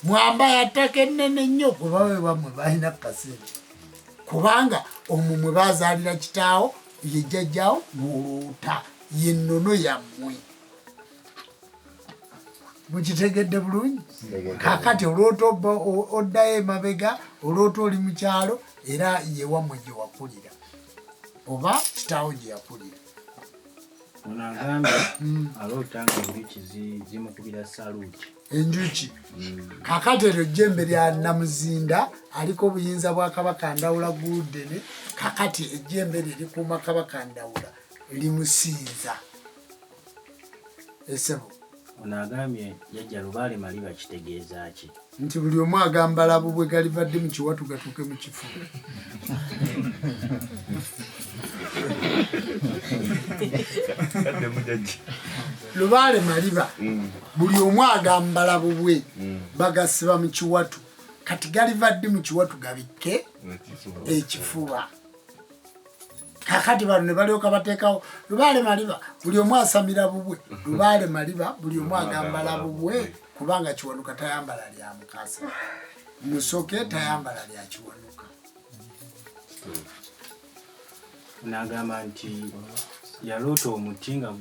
mwamba yattaka ennene nnyo kuba we bamwe balina kasente kubanga omwo mwe bazaalira kitaawo ye jjajjaawo n'oloota ye nnono yammwe mukitegedde bulungi kakati olwoota oddayo emabega olwoota oli mu kyalo era yewammwe gye wakulira oba kitaawo gye yakulira ono agambye aloota nga enjuki zimukubira saluuti enjuki kakati eryo ejjembe lya Namuzinda aliko obuyinza bwa Kabaka Ndawula Guludene kakati ejjembe lirikuuma Kabaka Ndawula limusinza esebo ono agambye jjajja Lubaale Maliba kitegeeza ki nti buli omu agamba labo bwe galivadde mu kiwatu gatuuke mu kifuba Lubaale Maliba buli omu agamba labo bwe bagasiba mu kiwatu kati galivadde mu kiwatu gabikke ekifuba kakati bano ne balyoka bateekawo Lubaale Maliba buli omu asamira bubwe Lubaale Maliba buli omu agamba labo bwe kubanga Kiwanuka tayambala lya Mukasa Musoke tayambala lya Kiwanuka n'agamba nti yaloota omuti nga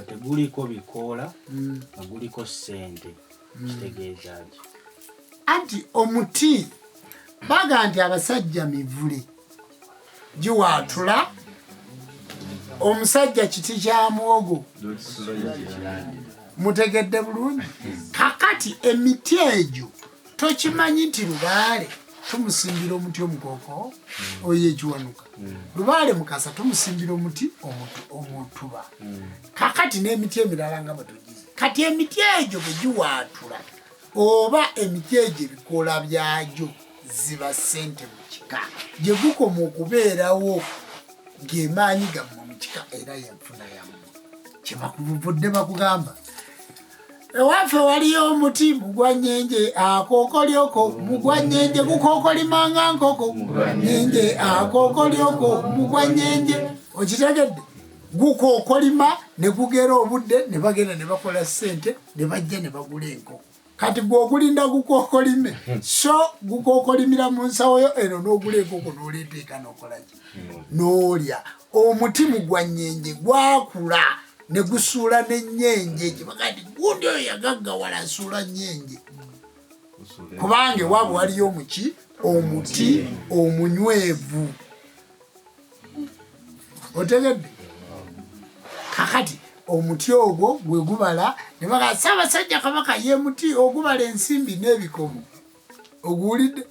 teguliko bikoola nga guliko ssente kitegeeza ki anti omuti baga nti abasajja mivule giwaatula omusajja kiti kya muwogo mutegedde bulungi kakati emiti egyo tokimanyi nti Lubaale tumusimbira omuti omukooko oyo Ekiwanuka Lubaale Mukasa tumusimbira omuti omutuba kakati n'emiti emirala nga batugize kati emiti egyo bwe giwaatula oba emiti egyo ebikoola byagyo ziba ssente mu kika gye gukoma okubeerawo g'emaanyi gammwe mu kika era yenfuna yammwe kyebakuvudde bakugamba ewaffe waliyo omuti mugwanyenje akookolyoko mugwanyenje gukookolimanga nkoko mugwanyenje akookolyoko mugwanyenje okitegedde gukookolima ne gugera obudde ne bagenda ne bakola ssente ne bajja ne bagula enkoko kati gwogulinda gukookolime so gukookolimira mu nsawoyo eno n'ogula enkoko n'oleeteeka n'okolaki n'olya omuti mugwanyenje gwakula ne gusuula n'ennyenje kibagati gundi oyo yagaggawala asuula nnyenje kubanga ewaabwe waliyo omuti omunywevu otegedde kakati omuti ogwo gwe gubala ne baga Ssaabasajja Kabaka ye muti ogubala ensimbi n'ebikomo oguwulidde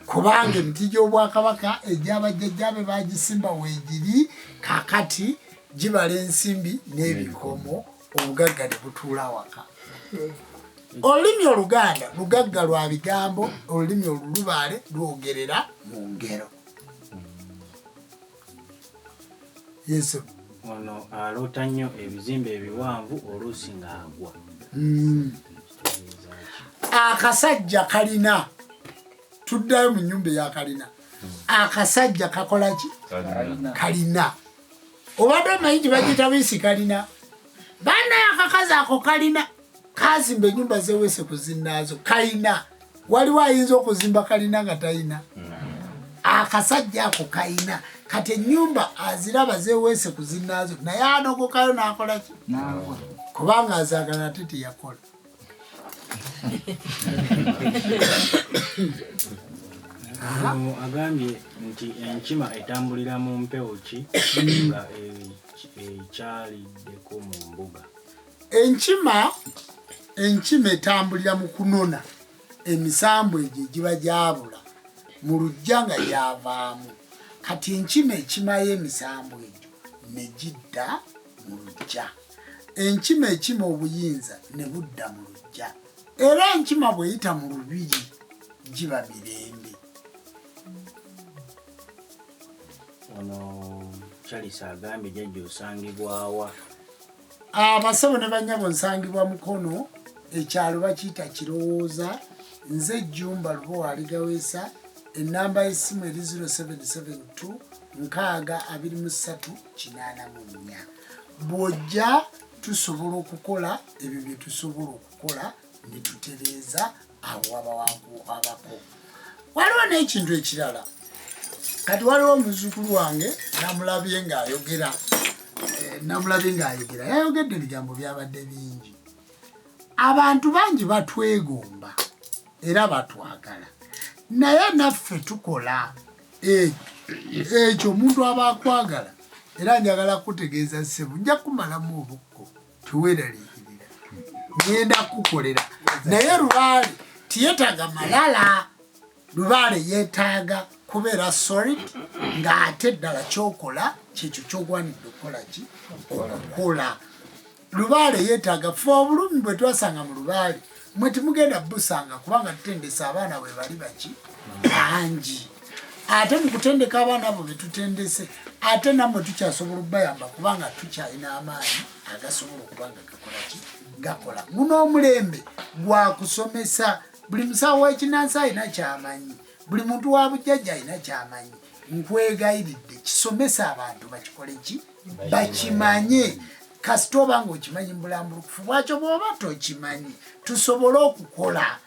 kubanga emiti gy'Obwakabaka egy'abajjajjaabe bagisimba weegiri kakati gibala ensimbi n'ebikomo obugagga ne butuula waka olulimi Oluganda lugagga lwa bigambo olulimi Olulubaale lwogerera mu ngero yesu ono aloota nnyo ebizimbe ebiwanvu oluusi ng'agwa akasajja kalina tuddayo mu nnyumba eya kalina akasajja kakola ki kalina obadde omanyi nti bagiyita wiisi kalina bannaye akakazi ako kalina kazimba ennyumba zeweese ku zinnaazo kalina waliwo ayinza okuzimba kalina nga talina akasajja ako kalina kati ennyumba aziraba zeweese ku zinnaazo naye anogokayo n'akola ki kubanga azaagala ate teyakola agambye nti enkima etambulira mu mpewo ki nga ekyaliddeko mu mbuga enkima etambulira mu kunona emisambu egyo egiba gyabula mu lujja nga gyavaamu kati enkima ekimayo emisambu egyo ne gidda mu lujja enkima ekima obuyinza ne budda mu lujja era enkima bweyita mu lubiri giba mirembe ono Charles agambye jjajja osangibwawa abasabo ne bannyabo nsangibwa mukono ekyalo bakiyita Kirowooza nze Jjumba Lubowa Aligaweesa ennamba y'essimu eri 0772 623 884 bw'ojja tusobola okukola ebyo bye tusobola okukola netutereeza awo abawako. Waliwo n'ekintu ekirala, kati waliwo omuzukulu wange namulabye ng'ayogera, yayogedde ebigambo byabadde bingi. Abantu bangi batwegomba era batwagala, naye naffe tukola ekyo omuntu aba akwagala. Era njagala kutegeeza ssebo, nja kumalamu obukko teweeraliikirira, ngenda kukolera. Naye Lubaale tiyetaaga malala, Lubaale yeetaaga kubeera solid, ng'ate ddala kyokola kyekyo kyogwanidde okukola. Lubaale yeetaaga ffe obulumi bwe twasanga mu Lubaale mwe timugenda busanga, kubanga tutendesa abaana bwe bali baki bangi. Ate mu kutendeka abaana abo be tutendese, ate nammwe tukyasobola okubayamba kubanga tukyalina amaanyi agasobola okuba nga gakola. Guno omulembe gwa kusomesa. Buli musawo w'ekinnansi alina kyamanyi, buli muntu wa bujjajja alina kyamanyi. Nkwegayiridde kisomesa abantu bakikole ki, bakimanye. Kasita oba ng'okimanyi mu bulambulukufu bwakyo, bw'oba tokimanyi tusobole okukola